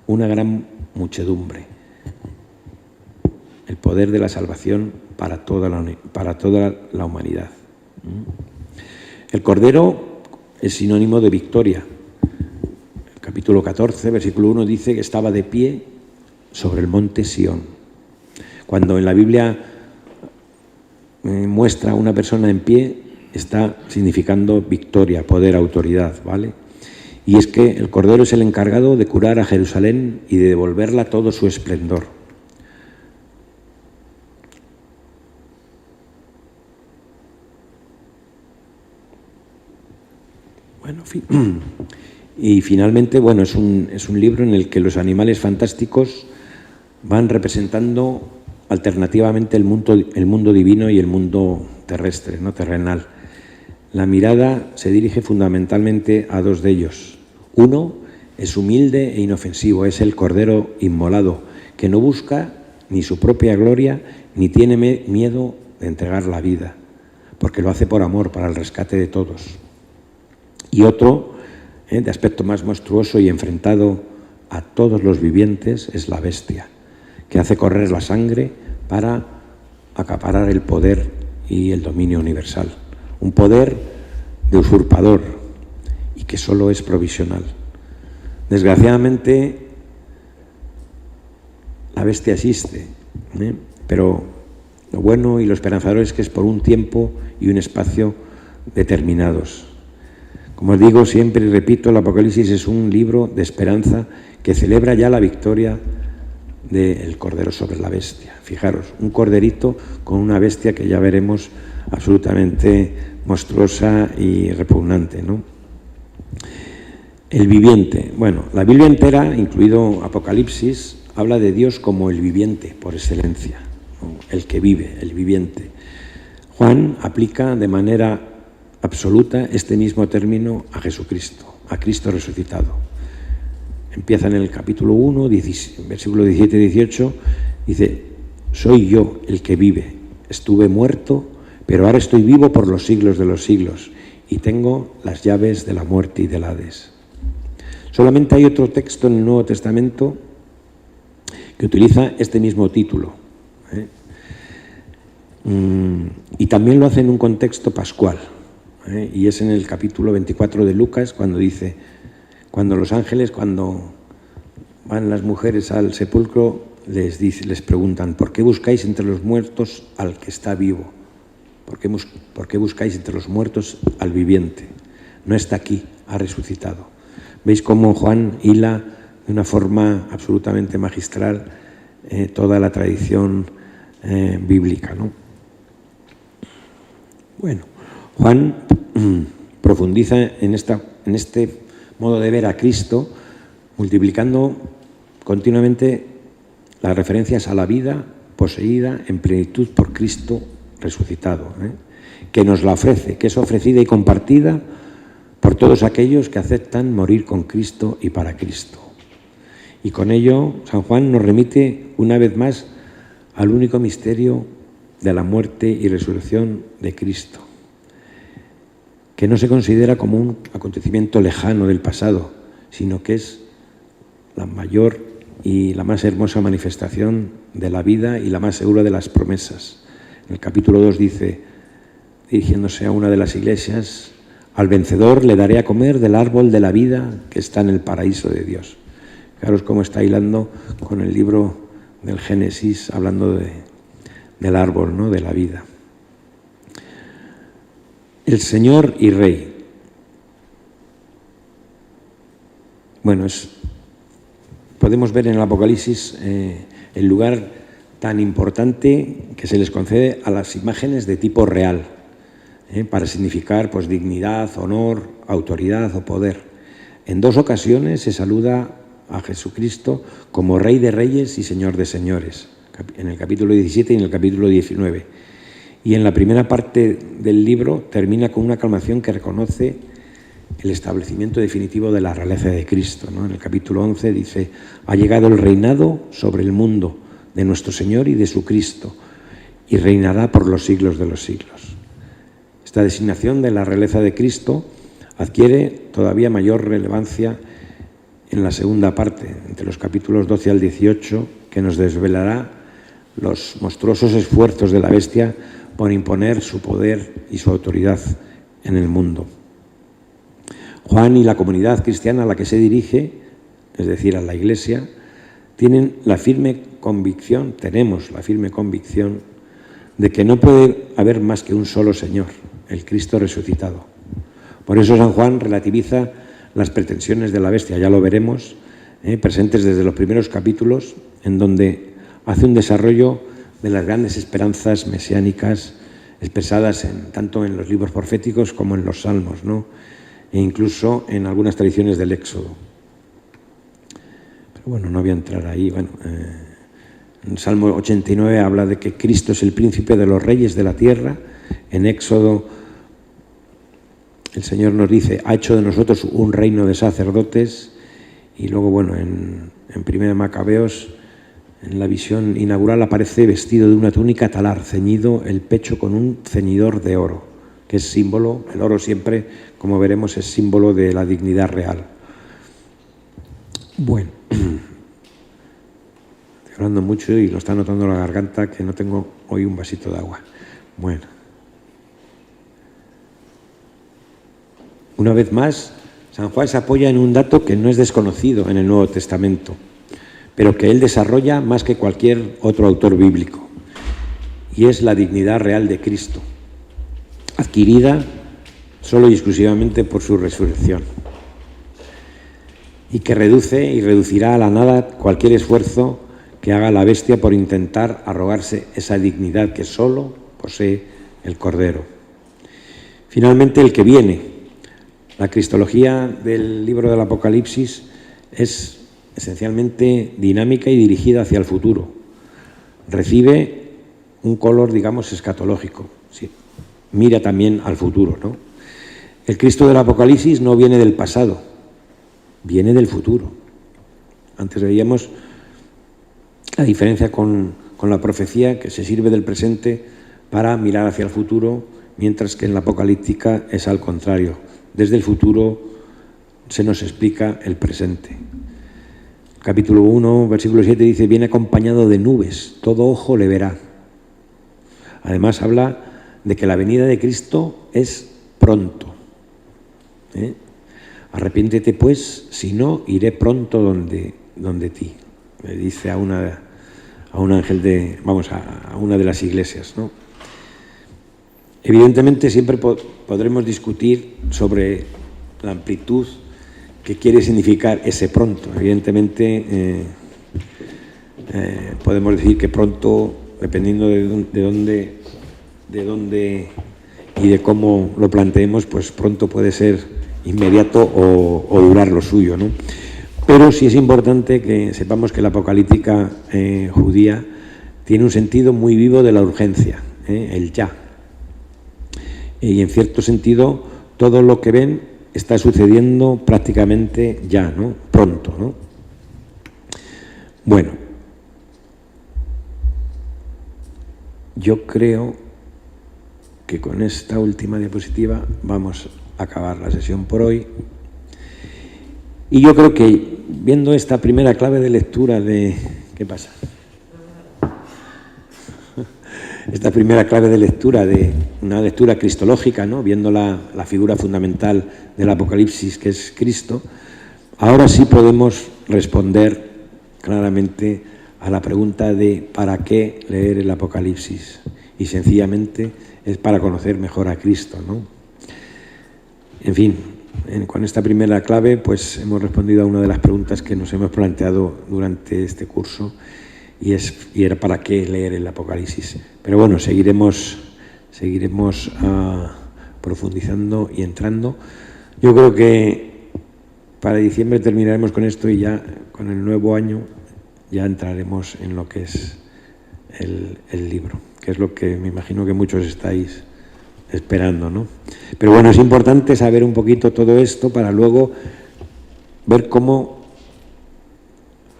una gran muchedumbre, el poder de la salvación para toda la humanidad. El Cordero es sinónimo de victoria. El capítulo 14, versículo 1 dice que estaba de pie sobre el monte Sión. Cuando en la Biblia muestra a una persona en pie, está significando victoria, poder, autoridad, ¿vale? Y es que el Cordero es el encargado de curar a Jerusalén y de devolverla todo su esplendor. Bueno, y finalmente, bueno, es un libro en el que los animales fantásticos van representando alternativamente el mundo divino y el mundo terrestre, no terrenal. La mirada se dirige fundamentalmente a dos de ellos. Uno es humilde e inofensivo, es el Cordero inmolado, que no busca ni su propia gloria ni tiene miedo de entregar la vida, porque lo hace por amor, para el rescate de todos. Y otro, de aspecto más monstruoso y enfrentado a todos los vivientes, es la bestia, que hace correr la sangre para acaparar el poder y el dominio universal. Un poder de usurpador y que solo es provisional. Desgraciadamente, la bestia existe, pero lo bueno y lo esperanzador es que es por un tiempo y un espacio determinados. Como os digo siempre y repito, el Apocalipsis es un libro de esperanza que celebra ya la victoria del Cordero sobre la bestia. Fijaros, un corderito con una bestia que ya veremos absolutamente monstruosa y repugnante, ¿no? El viviente. Bueno, la Biblia entera, incluido Apocalipsis, habla de Dios como el viviente por excelencia, ¿no? El que vive, el viviente. Juan aplica de manera absoluta este mismo término a Jesucristo, a Cristo resucitado. Empieza en el capítulo 1, versículo 17 y 18, dice: soy yo el que vive. Estuve muerto, pero ahora estoy vivo por los siglos de los siglos y tengo las llaves de la muerte y del Hades. Solamente hay otro texto en el Nuevo Testamento que utiliza este mismo título, y también lo hace en un contexto pascual, y es en el capítulo 24 de Lucas, cuando dice, cuando los ángeles, cuando van las mujeres al sepulcro, les preguntan, ¿por qué buscáis entre los muertos al que está vivo? ¿Por qué buscáis entre los muertos al viviente? No está aquí, ha resucitado. ¿Veis cómo Juan hila de una forma absolutamente magistral toda la tradición bíblica, ¿no? Bueno, Juan profundiza en este modo de ver a Cristo, multiplicando continuamente las referencias a la vida poseída en plenitud por Cristo resucitado, que nos la ofrece, que es ofrecida y compartida por todos aquellos que aceptan morir con Cristo y para Cristo. Y con ello, San Juan nos remite una vez más al único misterio de la muerte y resurrección de Cristo, que no se considera como un acontecimiento lejano del pasado, sino que es la mayor y la más hermosa manifestación de la vida y la más segura de las promesas. En el capítulo 2 dice, dirigiéndose a una de las iglesias, al vencedor le daré a comer del árbol de la vida que está en el paraíso de Dios. Fijaros cómo está hilando con el libro del Génesis, hablando del árbol, ¿no?, de la vida. El Señor y Rey. Bueno, podemos ver en el Apocalipsis el lugar tan importante que se les concede a las imágenes de tipo real, para significar pues dignidad, honor, autoridad o poder. En 2 ocasiones se saluda a Jesucristo como Rey de Reyes y Señor de Señores, en el capítulo 17 y en el capítulo 19. Y en la primera parte del libro termina con una aclamación que reconoce el establecimiento definitivo de la realeza de Cristo, ¿no? En el capítulo 11 dice, ha llegado el reinado sobre el mundo de nuestro Señor y de su Cristo, y reinará por los siglos de los siglos. Esta designación de la realeza de Cristo adquiere todavía mayor relevancia en la segunda parte, entre los capítulos 12 al 18, que nos desvelará los monstruosos esfuerzos de la bestia por imponer su poder y su autoridad en el mundo. Juan y la comunidad cristiana a la que se dirige, es decir, a la Iglesia, tenemos la firme convicción de que no puede haber más que un solo Señor, el Cristo resucitado. Por eso San Juan relativiza las pretensiones de la bestia, ya lo veremos, presentes desde los primeros capítulos, en donde hace un desarrollo de las grandes esperanzas mesiánicas expresadas tanto en los libros proféticos como en los salmos, ¿no?, e incluso en algunas tradiciones del Éxodo. Pero bueno, no voy a entrar ahí. Bueno, en el Salmo 89 habla de que Cristo es el príncipe de los reyes de la tierra. En Éxodo el Señor nos dice, ha hecho de nosotros un reino de sacerdotes. Y luego, bueno, en 1 Macabeos, en la visión inaugural, aparece vestido de una túnica talar, ceñido el pecho con un ceñidor de oro, que es símbolo, el oro siempre, como veremos, es símbolo de la dignidad real. Bueno, estoy hablando mucho y lo está notando la garganta, que no tengo hoy un vasito de agua. Bueno. Una vez más, San Juan se apoya en un dato que no es desconocido en el Nuevo Testamento, pero que él desarrolla más que cualquier otro autor bíblico, y es la dignidad real de Cristo, adquirida solo y exclusivamente por su resurrección, y que reduce y reducirá a la nada cualquier esfuerzo que haga la bestia por intentar arrogarse esa dignidad que solo posee el Cordero. Finalmente, el que viene. La cristología del libro del Apocalipsis es esencialmente dinámica y dirigida hacia el futuro. Recibe un color, digamos, escatológico. Sí. Mira también al futuro, ¿no? El Cristo del Apocalipsis no viene del pasado, viene del futuro. Antes veíamos la diferencia con con la profecía, que se sirve del presente para mirar hacia el futuro, mientras que en la apocalíptica es al contrario. Desde el futuro se nos explica el presente. Capítulo 1, versículo 7 dice: viene acompañado de nubes, todo ojo le verá. Además habla de que la venida de Cristo es pronto. Arrepiéntete pues, si no, iré pronto donde ti. Le dice a un ángel a una de las iglesias, ¿no? Evidentemente siempre podremos discutir sobre la amplitud que quiere significar ese pronto. Evidentemente podemos decir que pronto, dependiendo de dónde y de cómo lo planteemos, pues pronto puede ser inmediato o durar lo suyo, ¿no? Pero sí es importante que sepamos que la apocalíptica judía tiene un sentido muy vivo de la urgencia, el ya. Y en cierto sentido, todo lo que ven está sucediendo prácticamente ya, ¿no? Pronto, ¿no? Bueno, yo creo que con esta última diapositiva vamos a acabar la sesión por hoy. Y yo creo que viendo esta primera clave de lectura de... ¿Qué pasa? Esta primera clave de lectura, de una lectura cristológica, ¿no? Viendo la figura fundamental del Apocalipsis, que es Cristo, ahora sí podemos responder claramente a la pregunta de ¿para qué leer el Apocalipsis? Y sencillamente es para conocer mejor a Cristo, ¿no? En fin, con esta primera clave pues hemos respondido a una de las preguntas que nos hemos planteado durante este curso, y era ¿para qué leer el Apocalipsis? Pero bueno, seguiremos profundizando y entrando. Yo creo que para diciembre terminaremos con esto, y ya con el nuevo año ya entraremos en lo que es el libro, que es lo que me imagino que muchos estáis esperando, ¿no? Pero bueno, es importante saber un poquito todo esto para luego ver cómo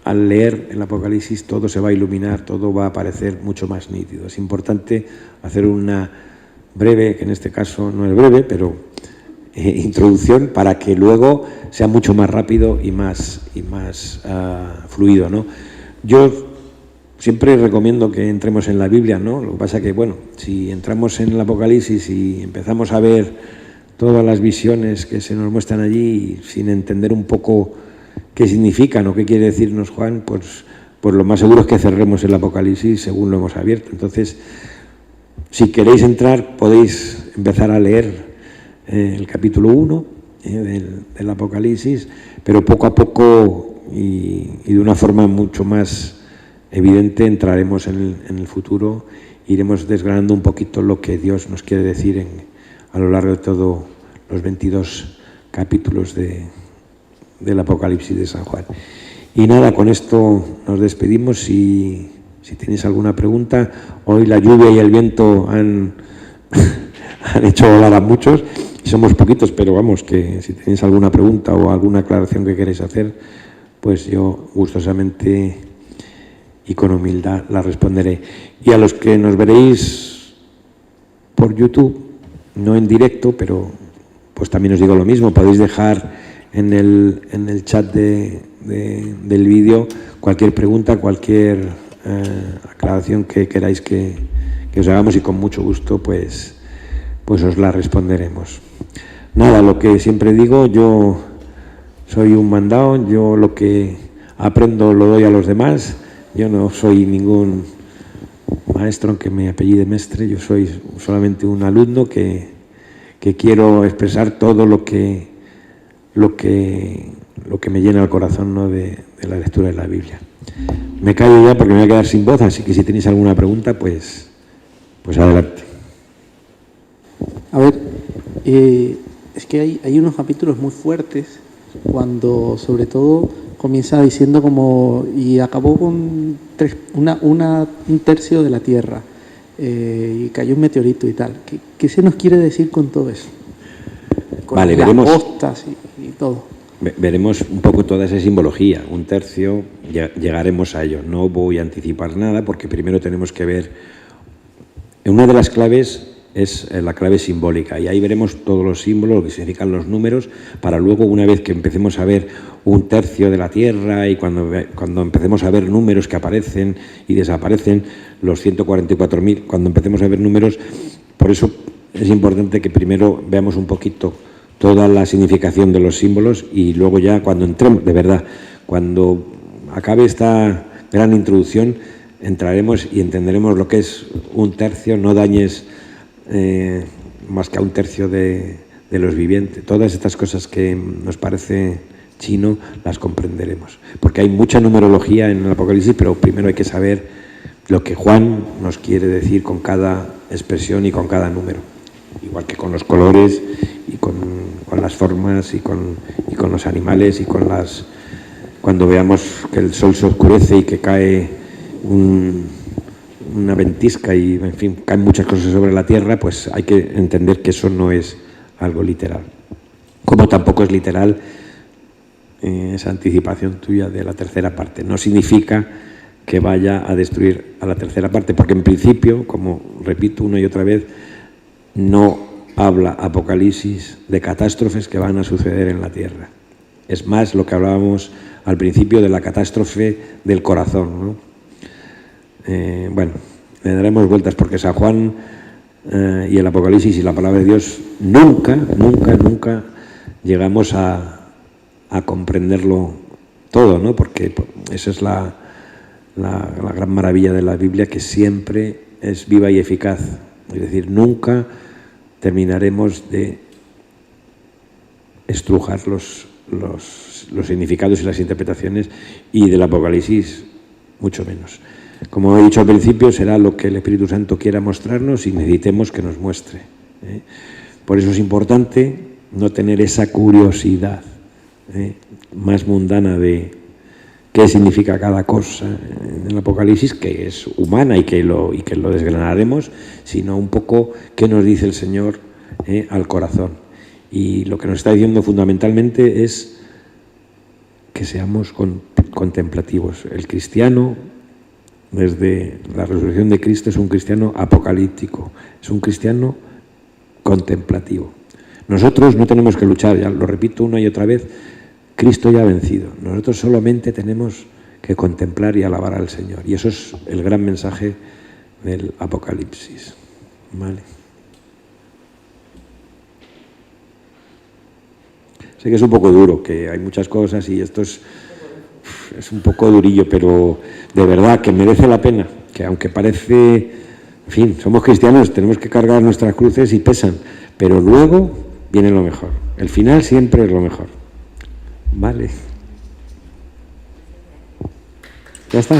al leer el Apocalipsis todo se va a iluminar, todo va a aparecer mucho más nítido. Es importante hacer una breve, que en este caso no es breve, pero introducción, para que luego sea mucho más rápido y más fluido, ¿no? Yo siempre recomiendo que entremos en la Biblia, ¿no? Lo que pasa que, bueno, si entramos en el Apocalipsis y empezamos a ver todas las visiones que se nos muestran allí sin entender un poco qué significan o qué quiere decirnos Juan, pues lo más seguro es que cerremos el Apocalipsis según lo hemos abierto. Entonces, si queréis entrar, podéis empezar a leer el capítulo 1 del Apocalipsis, pero poco a poco y de una forma mucho más evidente entraremos en el futuro, iremos desgranando un poquito lo que Dios nos quiere decir a lo largo de todos los 22 capítulos del Apocalipsis de San Juan. Y nada, con esto nos despedimos. Si tenéis alguna pregunta, hoy la lluvia y el viento han hecho volar a muchos, y somos poquitos, pero vamos, que si tenéis alguna pregunta o alguna aclaración que queréis hacer, pues yo gustosamente y con humildad la responderé. Y a los que nos veréis por YouTube, no en directo, pero pues también os digo lo mismo, podéis dejar en el chat del vídeo cualquier pregunta, cualquier aclaración que queráis que os hagamos, y con mucho gusto pues os la responderemos. Nada, lo que siempre digo, yo soy un mandado, yo lo que aprendo lo doy a los demás. Yo no soy ningún maestro, aunque me apellide Mestre, yo soy solamente un alumno que quiero expresar todo lo que me llena el corazón, ¿no? de la lectura de la Biblia. Me callo ya porque me voy a quedar sin voz, así que si tenéis alguna pregunta, pues adelante. A ver, es que hay unos capítulos muy fuertes cuando, sobre todo, comienza diciendo como, y acabó con un tercio de la Tierra, y cayó un meteorito y tal. ¿Qué se nos quiere decir con todo eso? Con vale, las veremos. costas y todo. veremos un poco toda esa simbología. Un tercio, llegaremos a ello. No voy a anticipar nada porque primero tenemos que ver. Una de las claves es la clave simbólica y ahí veremos todos los símbolos, lo que significan los números, para luego, una vez que empecemos a ver un tercio de la Tierra y cuando empecemos a ver números que aparecen y desaparecen, los 144.000, cuando empecemos a ver números, por eso es importante que primero veamos un poquito toda la significación de los símbolos y luego ya cuando entremos, de verdad, cuando acabe esta gran introducción, entraremos y entenderemos lo que es un tercio. No dañes más que a un tercio de los vivientes. Todas estas cosas que nos parece chino las comprenderemos, porque hay mucha numerología en el Apocalipsis, pero primero hay que saber lo que Juan nos quiere decir con cada expresión y con cada número, igual que con los colores y con las formas y con los animales y con cuando veamos que el sol se oscurece y que cae una ventisca y, en fin, caen muchas cosas sobre la Tierra, pues hay que entender que eso no es algo literal. Como tampoco es literal esa anticipación tuya de la tercera parte. No significa que vaya a destruir a la tercera parte, porque en principio, como repito una y otra vez, no habla Apocalipsis de catástrofes que van a suceder en la Tierra. Es más lo que hablábamos al principio de la catástrofe del corazón, ¿no? Bueno, le daremos vueltas porque San Juan y el Apocalipsis y la palabra de Dios nunca llegamos a comprenderlo todo, ¿no? Porque esa es la gran maravilla de la Biblia, que siempre es viva y eficaz. Es decir, nunca terminaremos de estrujar los significados y las interpretaciones, y del Apocalipsis mucho menos. Como he dicho al principio, será lo que el Espíritu Santo quiera mostrarnos y necesitemos que nos muestre. Por eso es importante no tener esa curiosidad más mundana de qué significa cada cosa en el Apocalipsis, que es humana y que lo desgranaremos, sino un poco qué nos dice el Señor al corazón. Y lo que nos está diciendo fundamentalmente es que seamos contemplativos. El cristiano, desde la resurrección de Cristo, es un cristiano apocalíptico, es un cristiano contemplativo. Nosotros no tenemos que luchar, ya lo repito una y otra vez, Cristo ya ha vencido. Nosotros solamente tenemos que contemplar y alabar al Señor. Y eso es el gran mensaje del Apocalipsis. ¿Vale? Sé que es un poco duro, que hay muchas cosas y esto es un poco durillo, pero de verdad que merece la pena, que aunque parece, en fin, somos cristianos, tenemos que cargar nuestras cruces y pesan, pero luego viene lo mejor. El final siempre es lo mejor. Vale. Ya está.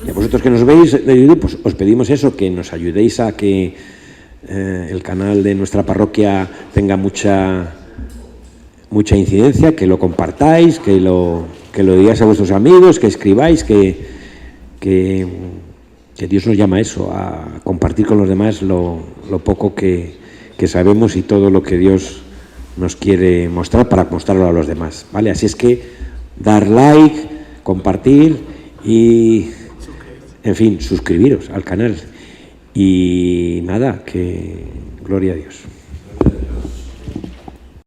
Y a vosotros que nos veis de YouTube, pues os pedimos eso, que nos ayudéis a que el canal de nuestra parroquia tenga mucha incidencia, que lo compartáis, que lo digáis a vuestros amigos, que escribáis, que Dios nos llama a eso, a compartir con los demás lo poco que sabemos y todo lo que Dios nos quiere mostrar para mostrarlo a los demás, ¿vale? Así es que dar like, compartir y, en fin, suscribiros al canal. Y nada, que gloria a Dios.